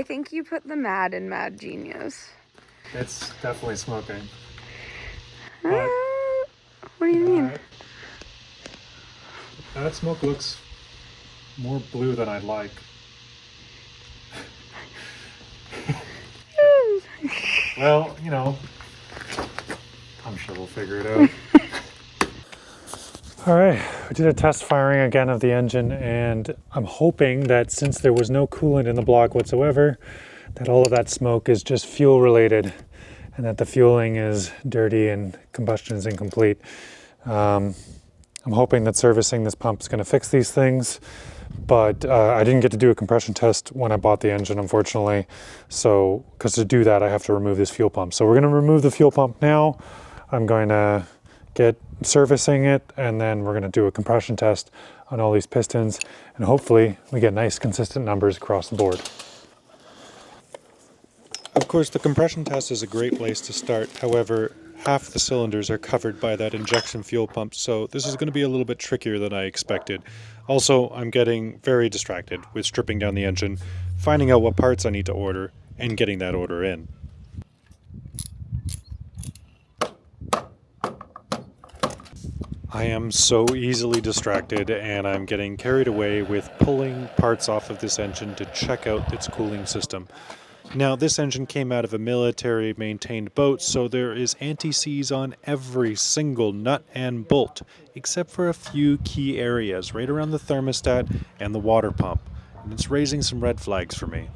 think you put the mad in Mad Genius. It's definitely smoking. What do you mean? That smoke looks more blue than I'd like. Well, you know, I'm sure we'll figure it out. All right, we did a test firing again of the engine, and I'm hoping that since there was no coolant in the block whatsoever, that all of that smoke is just fuel related and that the fueling is dirty and combustion is incomplete. I'm hoping that servicing this pump is going to fix these things, but I didn't get to do a compression test when I bought the engine, unfortunately. So, because to do that, I have to remove this fuel pump. So we're going to remove the fuel pump now. I'm going to get servicing it, and then we're going to do a compression test on all these pistons, and hopefully we get nice consistent numbers across the board. Of course, the compression test is a great place to start. However, half the cylinders are covered by that injection fuel pump, so this is going to be a little bit trickier than I expected. Also, I'm getting very distracted with stripping down the engine, finding out what parts I need to order, and getting that order in. I am so easily distracted, and I'm getting carried away with pulling parts off of this engine to check out its cooling system. Now, this engine came out of a military-maintained boat, so there is anti-seize on every single nut and bolt, except for a few key areas right around the thermostat and the water pump, and it's raising some red flags for me.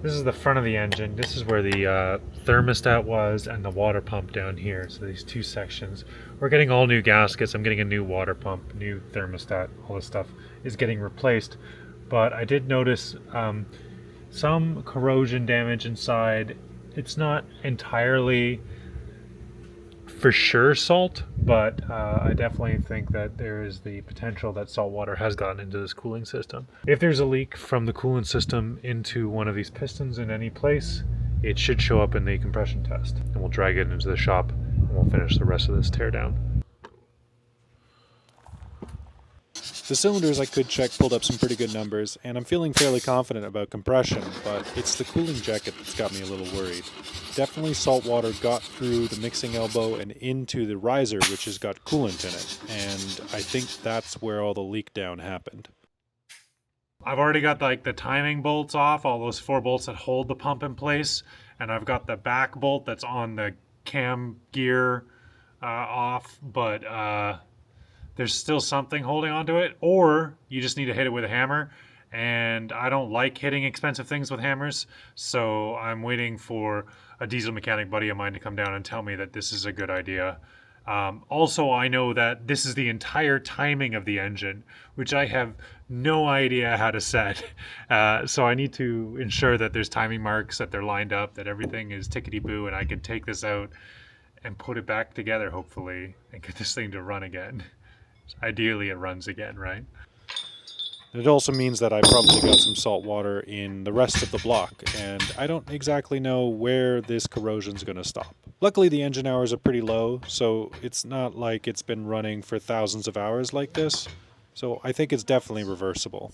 This is the front of the engine. This is where the thermostat was and the water pump down here. So these two sections. We're getting all new gaskets. I'm getting a new water pump, new thermostat. All this stuff is getting replaced. But I did notice some corrosion damage inside. It's not entirely for sure salt, but I definitely think that there is the potential that salt water has gotten into this cooling system. If there's a leak from the coolant system into one of these pistons in any place, it should show up in the compression test, and we'll drag it into the shop and we'll finish the rest of this teardown. The cylinders I could check pulled up some pretty good numbers, and I'm feeling fairly confident about compression, but it's the cooling jacket that's got me a little worried. Definitely salt water got through the mixing elbow and into the riser, which has got coolant in it, and I think that's where all the leak down happened. I've already got like the timing bolts off, all those 4 bolts that hold the pump in place, and I've got the back bolt that's on the cam gear off, but there's still something holding onto it, or you just need to hit it with a hammer, and I don't like hitting expensive things with hammers, so I'm waiting for a diesel mechanic buddy of mine to come down and tell me that this is a good idea. Also, I know that this is the entire timing of the engine, which I have no idea how to set. So I need to ensure that there's timing marks, that they're lined up, that everything is tickety-boo, and I can take this out and put it back together, hopefully, and get this thing to run again. Ideally, it runs again, right? It also means that I probably got some salt water in the rest of the block, and I don't exactly know where this corrosion's going to stop. Luckily, the engine hours are pretty low, so it's not like it's been running for thousands of hours like this, so I think it's definitely reversible.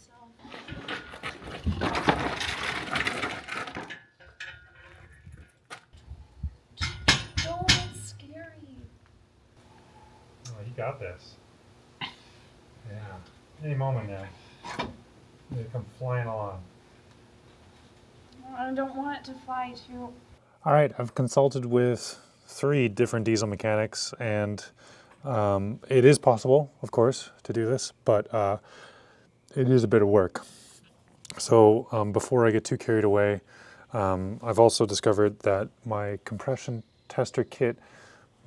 Oh, it's scary. Oh, you got this. Yeah, any moment now. They come flying along. I don't want it to fly too. All right, I've consulted with 3 different diesel mechanics, and it is possible, of course, to do this, but it is a bit of work. So before I get too carried away, I've also discovered that my compression tester kit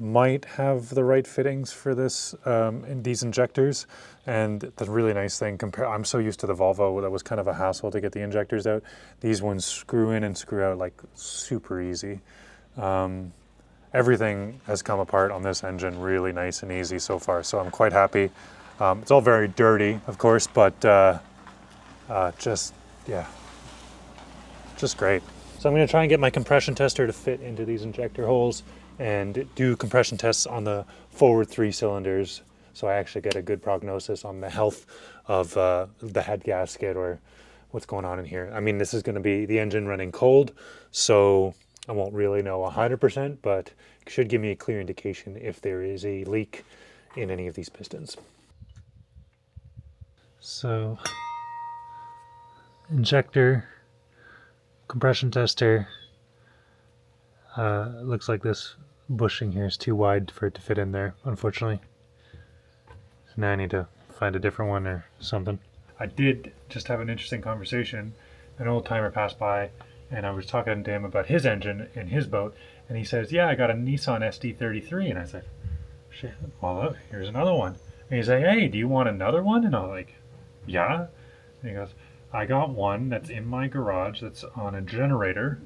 might have the right fittings for this in these injectors, and the really nice thing, I'm so used to the Volvo that was kind of a hassle to get the injectors out. These ones screw in and screw out like super easy. Everything has come apart on this engine really nice and easy so far, so I'm quite happy. It's all very dirty, of course, but just, yeah, Just great. So I'm going to try and get my compression tester to fit into these injector holes and do compression tests on the forward 3 cylinders, so I actually get a good prognosis on the health of the head gasket or what's going on in here. I mean, this is going to be the engine running cold, so I won't really know 100%, but it should give me a clear indication if there is a leak in any of these pistons. So, injector, compression tester. Looks like this bushing here is too wide for it to fit in there, unfortunately. So now I need to find a different one or something. I did just have an interesting conversation. An old timer passed by and I was talking to him about his engine in his boat, and he says, yeah, I got a Nissan SD33. And I said, shit, well, look, here's another one. And he's like, hey, do you want another one? And I'm like, yeah. And he goes, I got one that's in my garage that's on a generator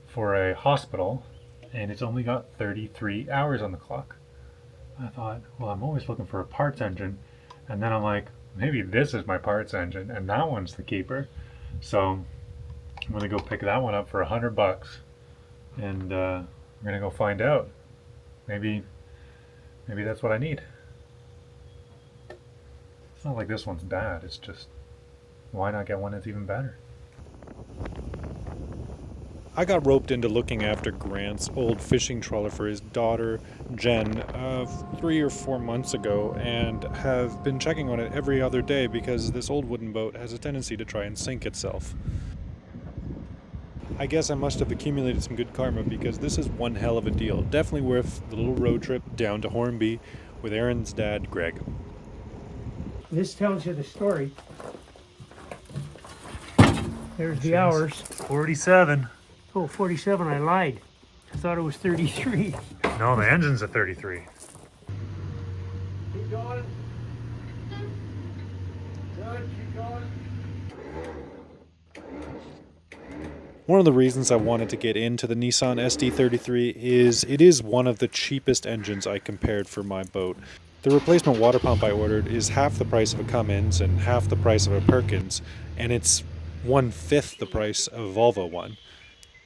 for a hospital, and it's only got 33 hours on the clock. I thought, well, I'm always looking for a parts engine. And then I'm like, maybe this is my parts engine, and that one's the keeper. So I'm gonna go pick that one up for $100, and we're gonna go find out. Maybe that's what I need. It's not like this one's bad. It's just, why not get one that's even better? I got roped into looking after Grant's old fishing trawler for his daughter, Jen, 3 or 4 months ago, and have been checking on it every other day because this old wooden boat has a tendency to try and sink itself. I guess I must have accumulated some good karma because this is one hell of a deal. Definitely worth the little road trip down to Hornby with Aaron's dad, Greg. This tells you the story. There's the hours. 47. Oh, 47, I lied. I thought it was 33. No, the engine's a 33. Keep going. Good, keep going. One of the reasons I wanted to get into the Nissan SD33 is it is one of the cheapest engines I compared for my boat. The replacement water pump I ordered is half the price of a Cummins and half the price of a Perkins, and it's 1/5 the price of a Volvo one.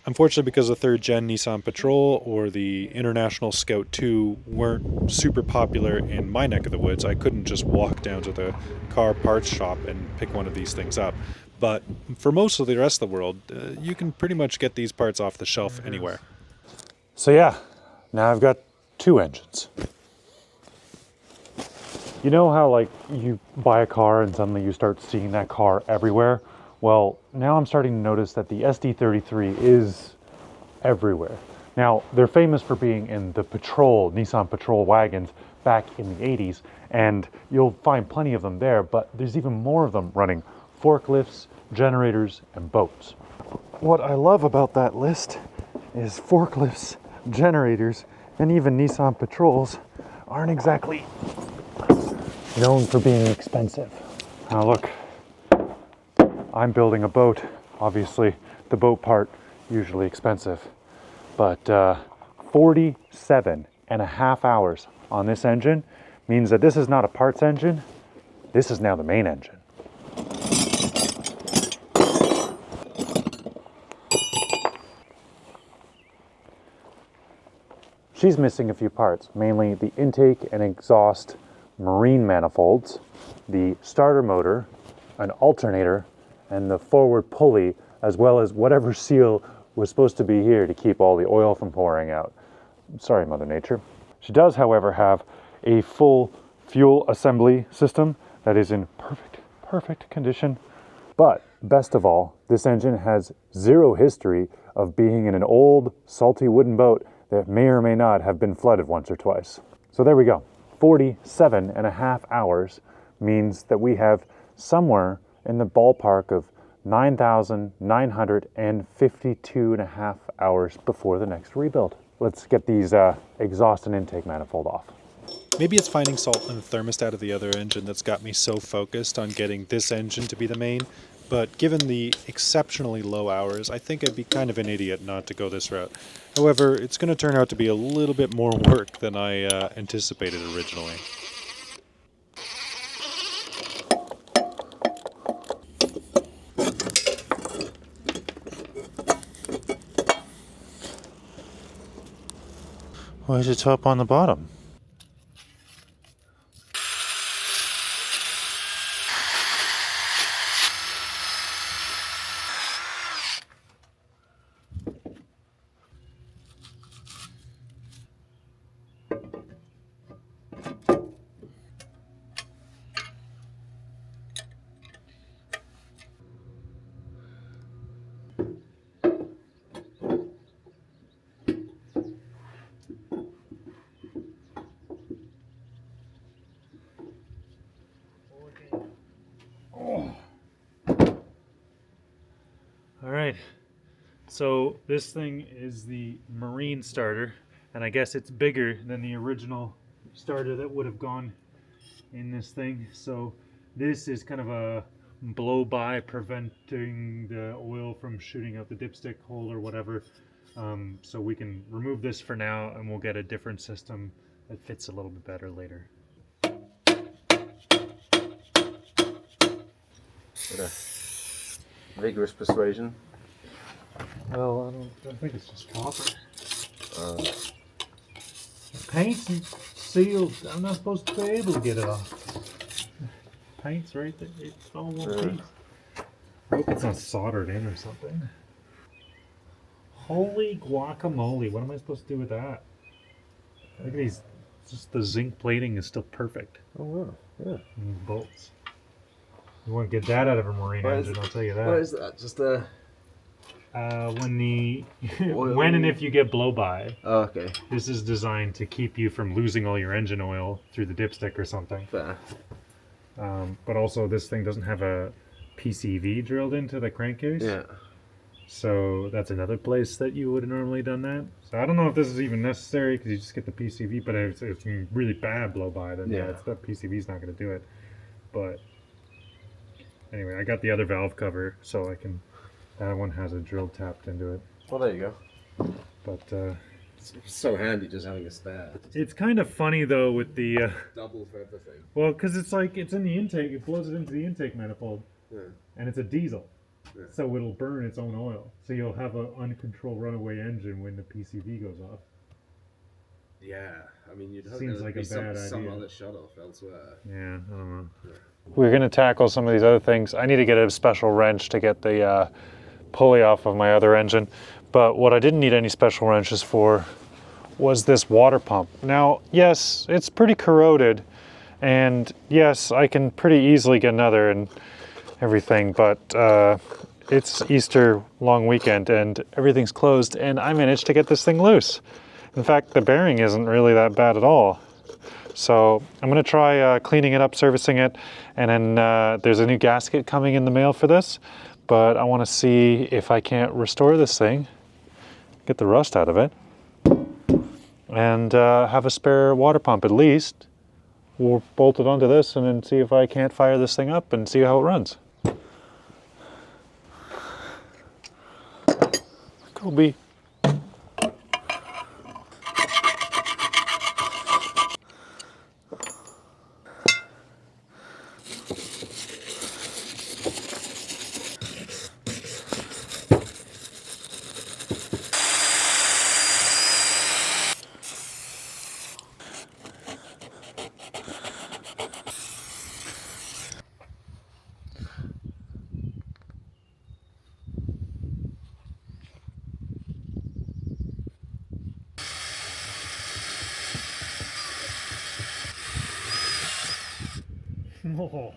Unfortunately, because the 3rd gen Nissan Patrol or the International Scout 2 weren't super popular in my neck of the woods, I couldn't just walk down to the car parts shop and pick one of these things up. But for most of the rest of the world, you can pretty much get these parts off the shelf anywhere. So yeah, now I've got 2 engines. You know how like you buy a car and suddenly you start seeing that car everywhere? Well, now I'm starting to notice that the SD33 is everywhere. Now, they're famous for being in the Nissan Patrol wagons back in the 80s, and you'll find plenty of them there, but there's even more of them running forklifts, generators, and boats. What I love about that list is forklifts, generators, and even Nissan Patrols aren't exactly known for being expensive. Now look, I'm building a boat. Obviously, the boat part, usually expensive. But 47.5 hours on this engine means that this is not a parts engine. This is now the main engine. She's missing a few parts, mainly the intake and exhaust marine manifolds, the starter motor, an alternator, and the forward pulley, as well as whatever seal was supposed to be here to keep all the oil from pouring out. Sorry, Mother Nature. She does, however, have a full fuel assembly system that is in perfect condition. But best of all, this engine has zero history of being in an old, salty wooden boat that may or may not have been flooded once or twice. So there we go. 47.5 hours means that we have somewhere in the ballpark of 9,952.5 hours before the next rebuild. Let's get these exhaust and intake manifold off. Maybe it's finding salt in the thermostat of the other engine that's got me so focused on getting this engine to be the main, but given the exceptionally low hours, I think I'd be kind of an idiot not to go this route. However, it's going to turn out to be a little bit more work than I anticipated originally. Why is it top on the bottom? Alright, so this thing is the marine starter, and I guess it's bigger than the original starter that would have gone in this thing. So this is kind of a blow-by, preventing the oil from shooting out the dipstick hole or whatever. So we can remove this for now, and we'll get a different system that fits a little bit better later. Vigorous persuasion. Well, I don't think it's just copper. Paint's sealed. I'm not supposed to be able to get it off. Paint's right there. It's all one piece. I hope it's not soldered in or something. Holy guacamole! What am I supposed to do with that? Look at these. Just the zinc plating is still perfect. Oh wow, yeah. And these bolts. You won't get that out of a marine engine, I'll tell you that. What is that? Just a... When the when and if you get blow by. Oh, okay. This is designed to keep you from losing all your engine oil through the dipstick or something. Fair. But also this thing doesn't have a PCV drilled into the crankcase. Yeah. So that's another place that you would have normally done that. So I don't know if this is even necessary because you just get the PCV, but if it's really bad blow by, then yeah, that PCV's not going to do it. But anyway, I got the other valve cover, so I can. That one has a drill tapped into it. Well, there you go. But it's so handy just having a spare. It's kind of funny though with the. Double for everything. Well, because it's like it's in the intake. It blows it into the intake manifold, and it's a diesel. Yeah. So it'll burn its own oil. So you'll have an uncontrolled runaway engine when the PCV goes off. Yeah, I mean, you'd hope Seems like a bad idea. Some other shut off elsewhere. Yeah, I don't know. Yeah. We're going to tackle some of these other things. I need to get a special wrench to get the pulley off of my other engine. But what I didn't need any special wrenches for was this water pump. Now, yes, it's pretty corroded. And yes, I can pretty easily get another and everything, but it's Easter long weekend and everything's closed, and I managed to get this thing loose. In fact, the bearing isn't really that bad at all. So I'm going to try cleaning it up, servicing it, and then there's a new gasket coming in the mail for this, but I want to see if I can't restore this thing, get the rust out of it, and have a spare water pump at least. We'll bolt it onto this and then see if I can't fire this thing up and see how it runs. Kobe. Oh.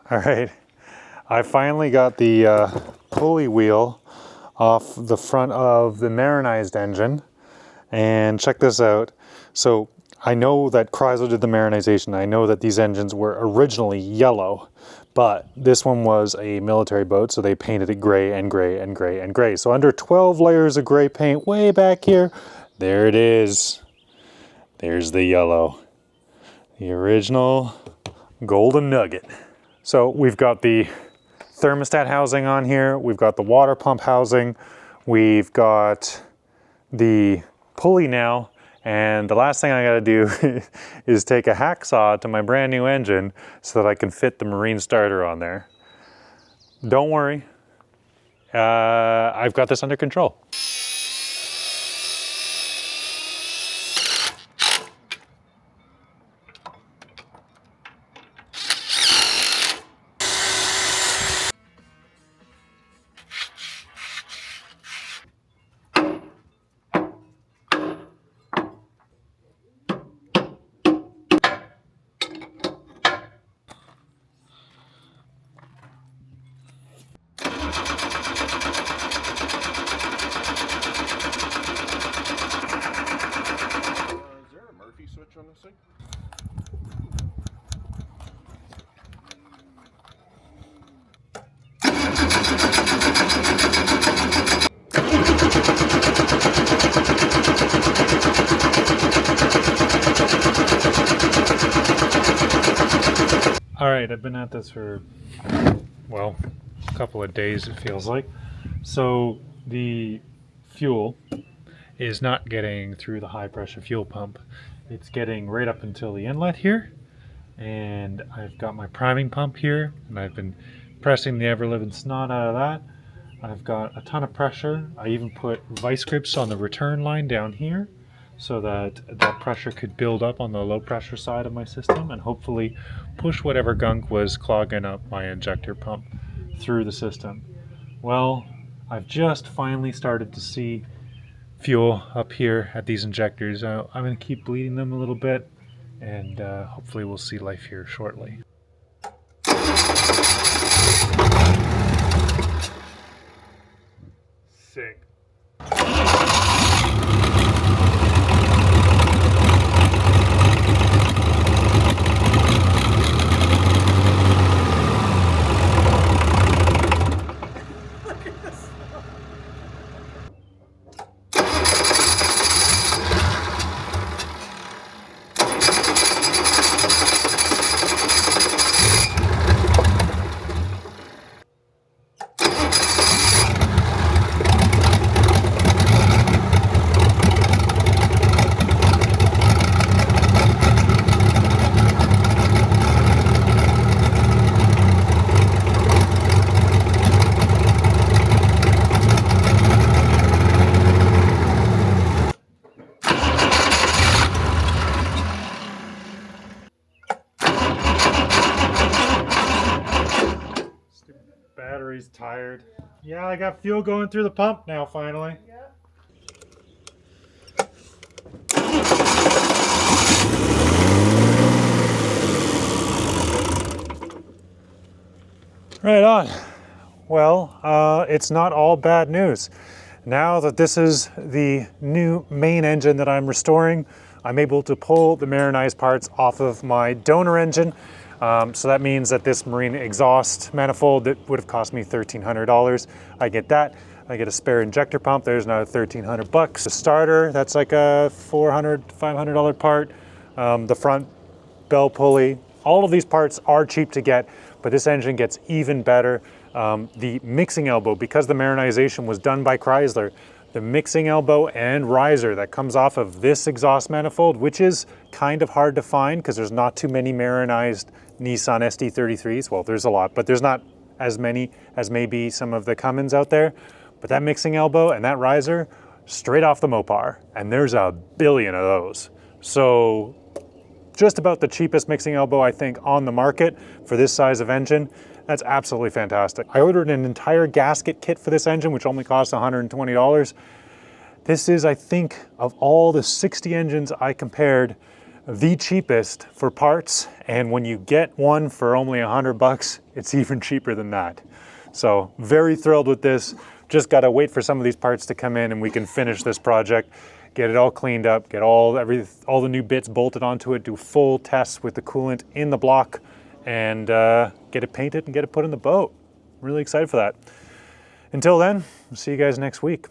All right, I finally got the pulley wheel off the front of the marinized engine, and check this out. So I know that Chrysler did the marinization. I know that these engines were originally yellow, but this one was a military boat, so they painted it gray and gray and gray and gray. So under 12 layers of gray paint way back here, there it is. There's the yellow. The original golden nugget. So we've got the thermostat housing on here. We've got the water pump housing. We've got the pulley now. And the last thing I gotta do is take a hacksaw to my brand new engine so that I can fit the marine starter on there. Don't worry, I've got this under control. Is there a Murphy switch on this thing? All right, I've been at this for, well, a couple of days it feels like. So the fuel is not getting through the high pressure fuel pump. It's getting right up until the inlet here. And I've got my priming pump here, and I've been pressing the ever-living snot out of that. I've got a ton of pressure. I even put vice grips on the return line down here so that that pressure could build up on the low pressure side of my system and hopefully push whatever gunk was clogging up my injector pump through the system. Well, I've just finally started to see fuel up here at these injectors. I'm going to keep bleeding them a little bit, and hopefully we'll see life here shortly. Sick. Battery's tired. Yeah, I got fuel going through the pump now finally. Right on. Well, it's not all bad news. Now that this is the new main engine that I'm restoring, I'm able to pull the marinized parts off of my donor engine. So that means that this marine exhaust manifold that would have cost me $1,300, I get that. I get a spare injector pump, there's another $1,300. The starter, that's like a $400, $500 part. The front bell pulley, all of these parts are cheap to get, but this engine gets even better. The mixing elbow, because the marinization was done by Chrysler, the mixing elbow and riser that comes off of this exhaust manifold, which is kind of hard to find because there's not too many marinized Nissan SD33s. Well, there's a lot, but there's not as many as maybe some of the Cummins out there. But that mixing elbow and that riser, straight off the Mopar, and there's a billion of those. So just about the cheapest mixing elbow, I think, on the market for this size of engine. That's absolutely fantastic. I ordered an entire gasket kit for this engine, which only cost $120. This is, I think, of all the 60 engines I compared, the cheapest for parts, and when you get one for only $100, it's even cheaper than that. So very thrilled with this. Just gotta wait for some of these parts to come in and we can finish this project, get it all cleaned up, get all the new bits bolted onto it, do full tests with the coolant in the block, and get it painted and get it put in the boat. Really excited for that. Until then, we'll see you guys next week.